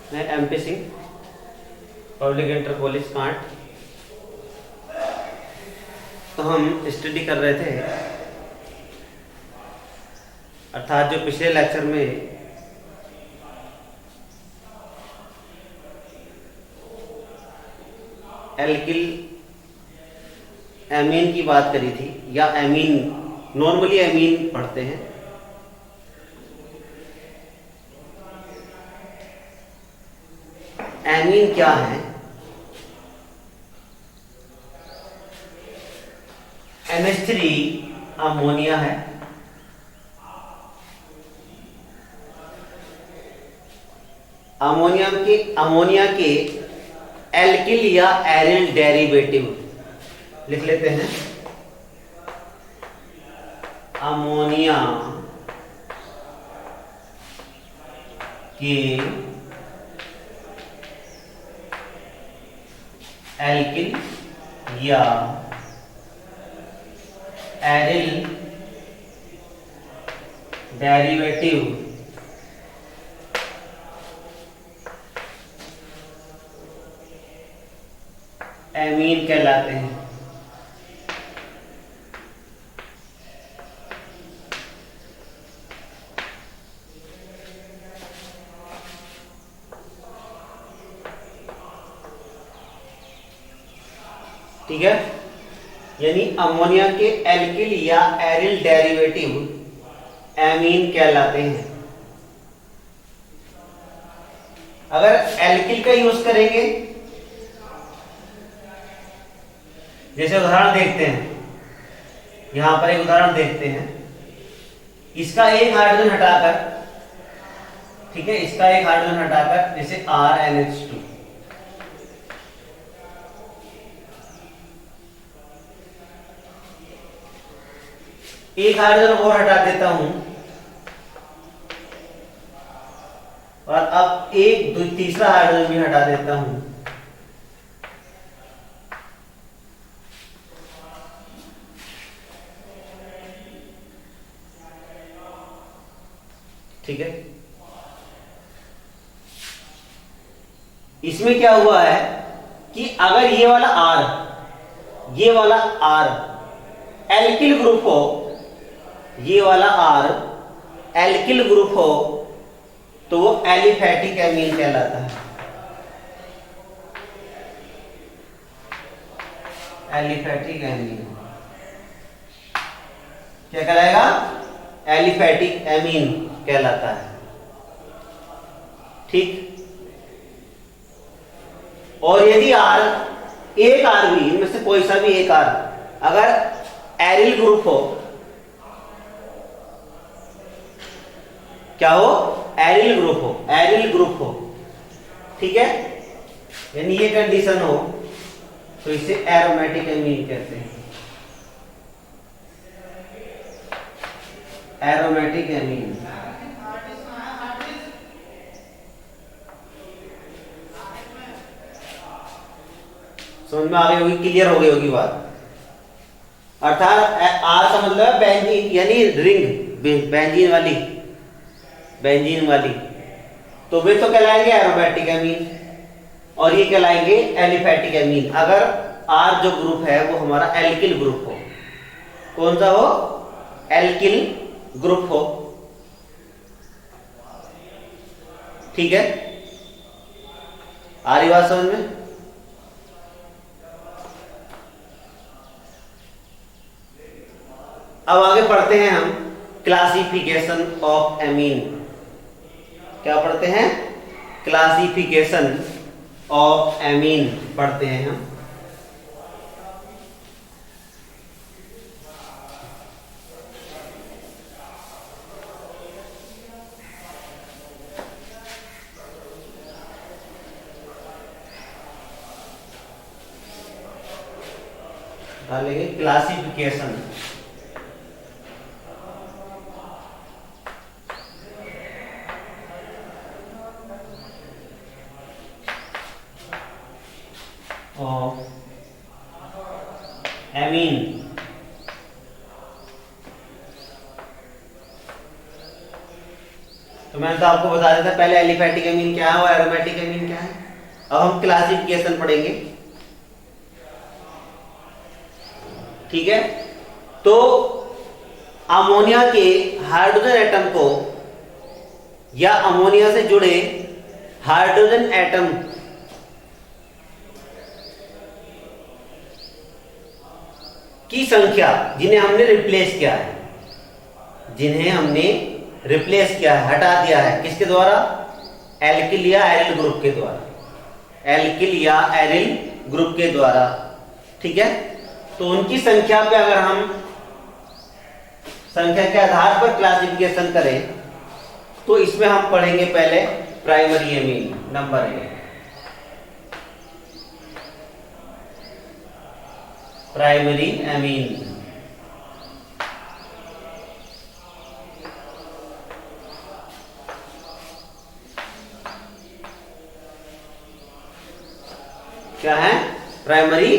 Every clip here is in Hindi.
मैं MP Singh, public inter college can't. तो हम स्टडी कर रहे थे, अर्थात जो पिछले लेक्चर में एल्किल एमीन की बात करी थी, या एमीन, नॉर्मली एमीन पढ़ते हैं। एमीन क्या है? NH3 अमोनिया है, अमोनिया के एल्किल या एरिल डेरिवेटिव लिख लेते हैं। अमोनिया के एल्किल या एरिल डेरिवेटिव एमीन कहलाते हैं। ठीक है, यानी अमोनिया के एल्किल या एरिल डेरिवेटिव एमीन कहलाते हैं। अगर एल्किल का यूज करेंगे, जैसे उदाहरण देखते हैं, यहां पर एक उदाहरण देखते हैं। इसका एक हाइड्रोजन हटाकर, ठीक है, इसका एक हाइड्रोजन हटाकर, जैसे RNH2, एक हाइड्रोजन और हटा देता हूं, और अब एक तीसरा हाइड्रोजन भी हटा देता हूं। ठीक है, इसमें क्या हुआ है कि अगर ये वाला R एल्किल ग्रुप हो, ये वाला R एल्किल ग्रुप हो, तो वो एलिफैटिक एमीन कहलाता है। एलिफैटिक एमीन क्या कहलाएगा? एलिफैटिक एमीन कहलाता है। ठीक, और यदि एक R भी, इनमें से कोई सा भी एक R अगर एरिल ग्रुप हो, क्या हो? एरिल ग्रुप हो, ठीक है, यानी ये कंडीशन हो, तो इसे एरोमेटिक एमीन कहते हैं। Aromatic amine. समझ में आ गई होगी, क्लियर हो गई होगी बात। अर्थात R का मतलब है बेंजीन, यानी रिंग, बेंजीन वाली, तो वे तो कहलाएंगे एरोमेटिक एमीन, और ये कहलाएंगे एलिफैटिक एमीन अगर R जो ग्रुप है वो हमारा एल्किल ग्रुप हो। कौन सा हो? एल्किल ग्रुप हो। ठीक है, आ रही बात समझ में? अब आगे पढ़ते हैं हम क्लासिफिकेशन ऑफ एमीन। क्या पढ़ते हैं? क्लासिफिकेशन ऑफ एमीन पढ़ते हैं हम। डालेंगे क्लासिफिकेशन। Of amine. तो मैंने तो आपको बता दिया था पहले एलिफैटिक एमीन क्या है और एरोमेटिक एमीन क्या है। अब हम क्लासिफिकेशन पढ़ेंगे, ठीक है। तो अमोनिया के हाइड्रोजन एटम को या अमोनिया से जुड़े हाइड्रोजन एटम की संख्या जिन्हें हमने रिप्लेस किया है, जिन्हें हमने रिप्लेस किया है, हटा दिया है, किसके द्वारा? एल्किल या एरिल ग्रुप के द्वारा, एल्किल या एरिल ग्रुप के द्वारा, ठीक है। तो उनकी संख्या पे अगर हम संख्या के आधार पर क्लासिफिकेशन करें तो इसमें हम पढ़ेंगे पहले primary amine number 1, primary amine. क्या है? Primary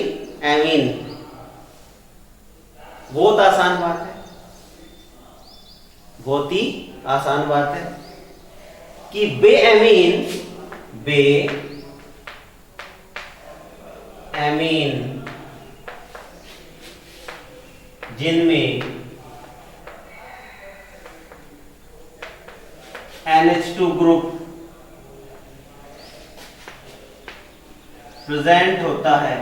amine. बहुत आसान बात है, बहुत ही आसान बात है कि बे एमीन जिनमें NH2 ग्रुप प्रेजेंट होता है,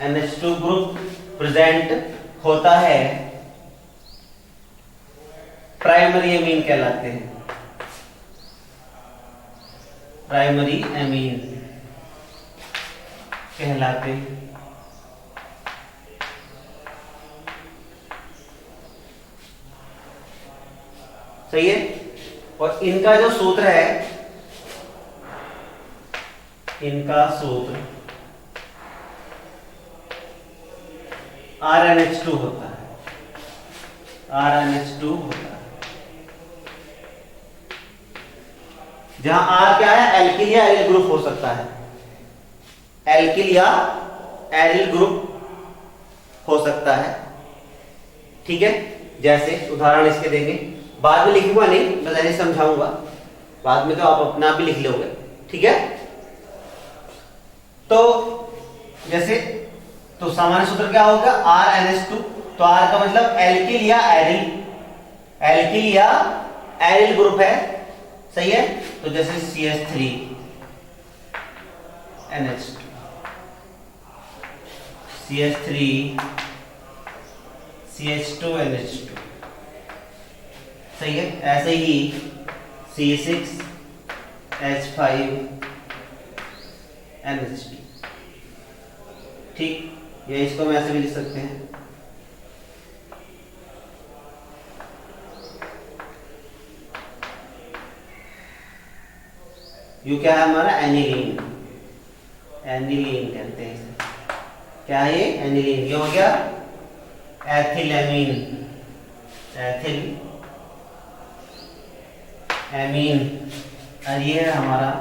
NH2 ग्रुप प्रेजेंट होता है, प्राइमरी एमीन कहलाते हैं, प्राइमरी एमीन कहलाते हैं। सही है। और इनका जो सूत्र है, इनका सूत्र RNH2 होता है, RNH2 होता है, जहां R क्या है? एल्किल या एरिल ग्रुप हो सकता है, एल्किल या एरिल ग्रुप हो सकता है, ठीक है। जैसे उदाहरण इसके देंगे, बाद में लिखूंगा नहीं, मैं पहले समझाऊंगा, बाद में तो आप अपना भी लिख लोगे, ठीक है। तो जैसे तो सामान्य सूत्र क्या होगा? RNH2। तो R का मतलब एल्किल या एरिल, एल्किल या एरिल ग्रुप है, सही है। तो जैसे CH3 NH2, CH3 CH2 NH2, सही है। ऐसे ही C6 H5 NH2, ठीक। या इसको हम ऐसे भी लिख सकते हैं, यू क्या है हमारा? एनिलीन, एनिलीन कहते हैं इसे। क्या है ये? एनिलीन। ये हो गया एथिलेमीन, एथिल एमीन। और ये है हमारा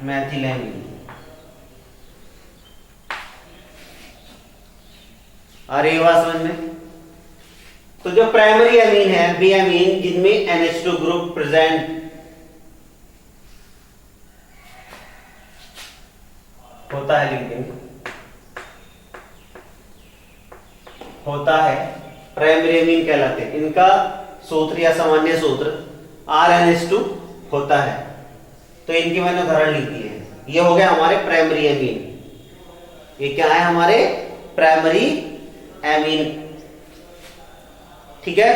मैथिलेमीन। और ये बात समझ में? तो जो प्राइमरी एमीन है, बी एमीन जिनमें NH2 ग्रुप प्रेजेंट होता है, लिख देंगे, होता है, प्राइमरी एमीन कहलाते हैं। इनका सूत्र या सामान्य सूत्र RNH2 होता है। तो इनकी मैंने उदाहरण लिख दी है। ये हो गया हमारे प्राइमरी एमीन। ये क्या है? हमारे प्राइमरी एमीन, ठीक है।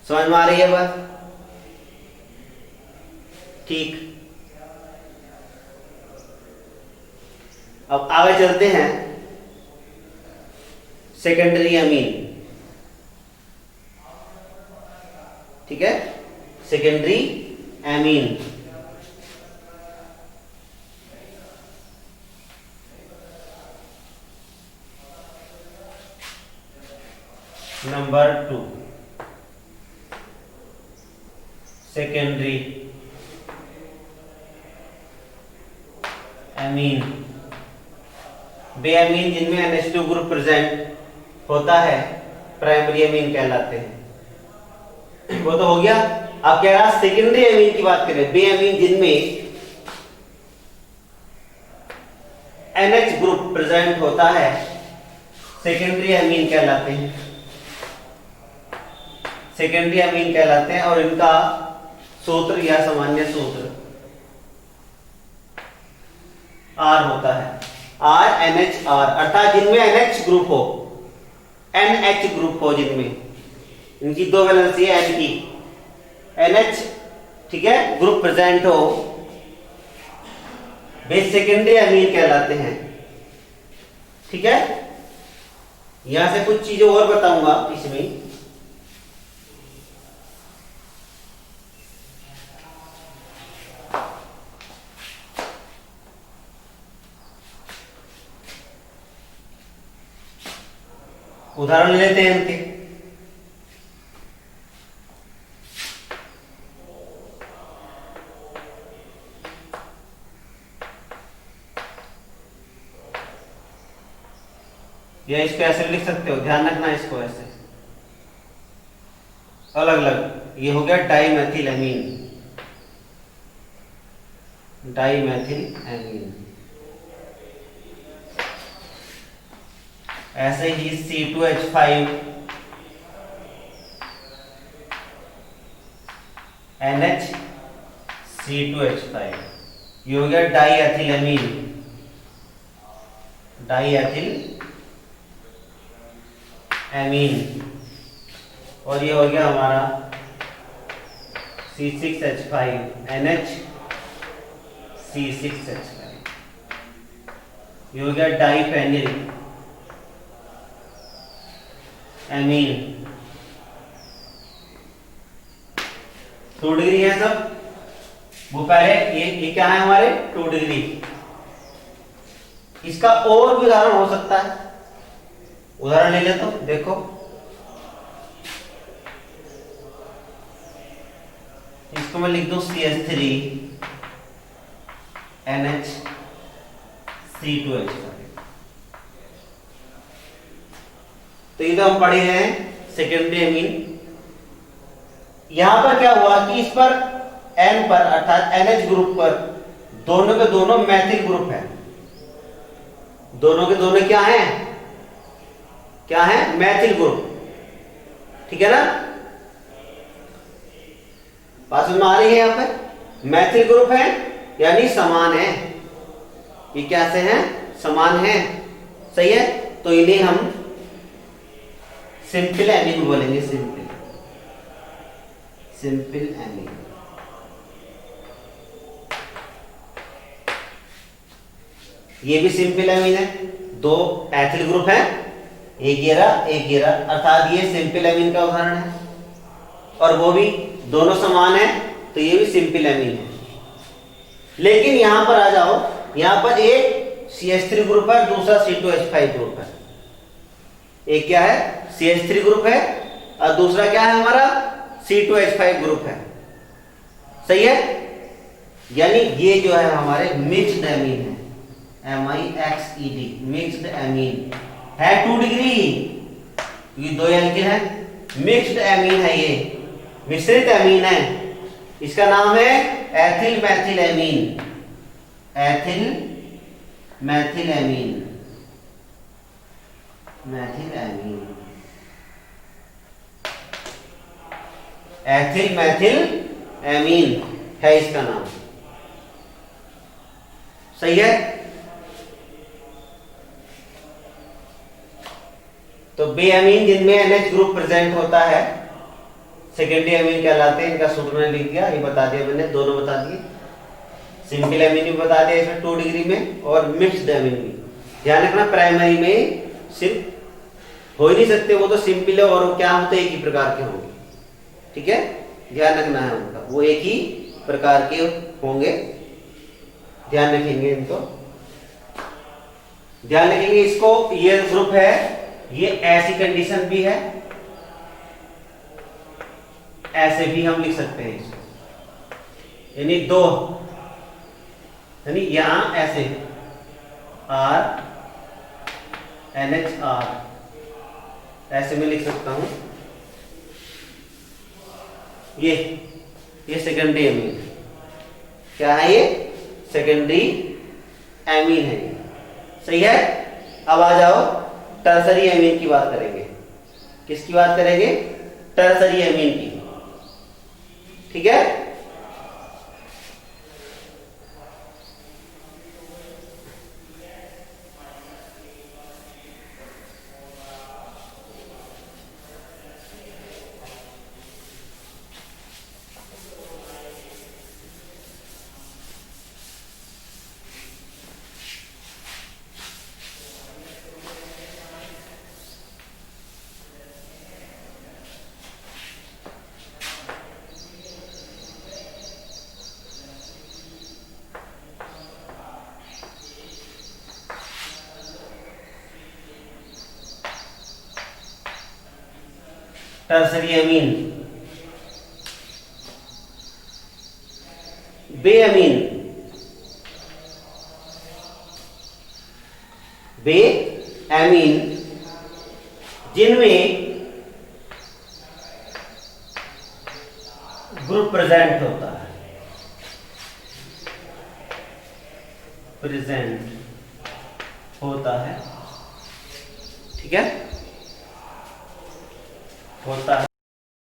समझ में आ रही है बात? ठीक। अब आगे चलते हैं सेकेंडरी एमीन, ठीक है। Secondary amine number 2, secondary amine, बे एमीन जिनमें NH2 ग्रुप प्रेजेंट होता है, प्राइमरी अमीन कहलाते हैं। वो तो हो गया। अब कह रहा सेकेंडरी अमीन की बात करें, वे अमीन जिनमें NH ग्रुप प्रेजेंट होता है सेकेंडरी अमीन कहलाते हैं, सेकेंडरी अमीन कहलाते हैं। और इनका सूत्र या सामान्य सूत्र R होता है, RNHR, अर्थात जिनमें NH ग्रुप हो, NH ग्रुप हो, जिनमें इनकी दो वैलेंसी है N की, NH ठीक है ग्रुप प्रेजेंट हो, वे सेकेंडरी अमीन कहलाते हैं। ठीक है, यहां से कुछ चीजें और बताऊंगा इसमें। उदाहरण लेते हैं इनके। या इसको ऐसे लिख सकते हो, ध्यान रखना इसको ऐसे अलग अलग। ये हो गया डाइमेथिल अमीन, डाइमेथिल अमीन। ऐसे ही C2H5 NH C2H5, ये हो गया डाइएथिल अमीन, डाइएथिल अमीन। और ये हो गया हमारा C6H5 NH C6H5, ये हो गया डाइफेनिल अमीन। 2 डिग्री है सब। वो पहले ये क्या है हमारे 2 डिग्री। इसका और भी उदाहरण हो सकता है, उदाहरण ले लेता हूं, देखो इसको मैं लिख दूं CH3 NH C2H5। तो ये तो हम पढ़े हैं सेकेंडरी अमीन। यहां पर क्या हुआ कि इस पर N पर अर्थात NH ग्रुप पर दोनों के दोनों मैथिल ग्रुप है, दोनों के दोनों क्या हैं, क्या है मैथिल ग्रुप। ठीक है ना, बात समझ में आ रही है। यहां पर मैथिल ग्रुप है यानी समान है, ये कैसे हैं, समान है। सही है, तो इन्हें हम सिंपल एमीन बोलेंगे, सिंपल, सिंपल एमीन। ये भी सिंपल एमीन है, दो एथिल ग्रुप है, एक ये रहा, अर्थात ये सिंपल एमीन का उदाहरण है। और वो भी दोनों समान है, तो ये भी सिंपल एमीन है। लेकिन यहां पर आ जाओ, यहां पर एक CH3 ग्रुप है, दूसरा C2H5 ग्रुप है। एक क्या है CH3 ग्रुप है और दूसरा क्या है हमारा C2H5 ग्रुप है। सही है, यानी ये जो है हमारे मिक्स्ड एमीन है, MIXED, मिक्स्ड एमीन है। 2 डिग्री, ये 2 एल्किन है, मिक्स्ड एमीन है, ये मिश्रित एमीन है। इसका नाम है ethyl Maithil amine, ethyl Maithil amine, Maithil amine, ethyl Maithil amine है इसका नाम। सही है, तो बे अमीन जिनमें NH ग्रुप प्रेजेंट होता है सेकेंडरी अमीन कहलाते हैं। इनका सूत्र मैंने लिख दिया, ये बता दिया मैंने, दोनों बता दिए। सिंपल अमीन भी बता दिया इसमें 2 डिग्री में, और मिक्स्ड अमीन भी। ध्यान रखना प्राइमरी में सिर्फ हो ही नहीं सकते, वो तो सिंपल है और क्या होते एक ही प्रकार के होंगे। ठीक है, ध्यान रखना है उनका, वो एक ही प्रकार के होंगे, ध्यान रखेंगे इनको, ध्यान रखेंगे इसको। ये ग्रुप है, ये ऐसी कंडीशन भी है, ऐसे भी हम लिख सकते हैं इसको, यानी दो, यानी यहां ऐसे R NHR ऐसे में लिख सकता हूं, ये सेकेंडरी एमीन। क्या है ये? सेकेंडरी एमीन है ये। सही है। अब आ जाओ टर्सरी एमीन की बात करेंगे। किसकी बात करेंगे? टर्सरी एमीन की। ठीक है। टर्सरी एमीन, बेअमीन, बेअमीन जिनमें ग्रुप प्रेजेंट होता है, प्रेजेंट होता है। ठीक है, होता है।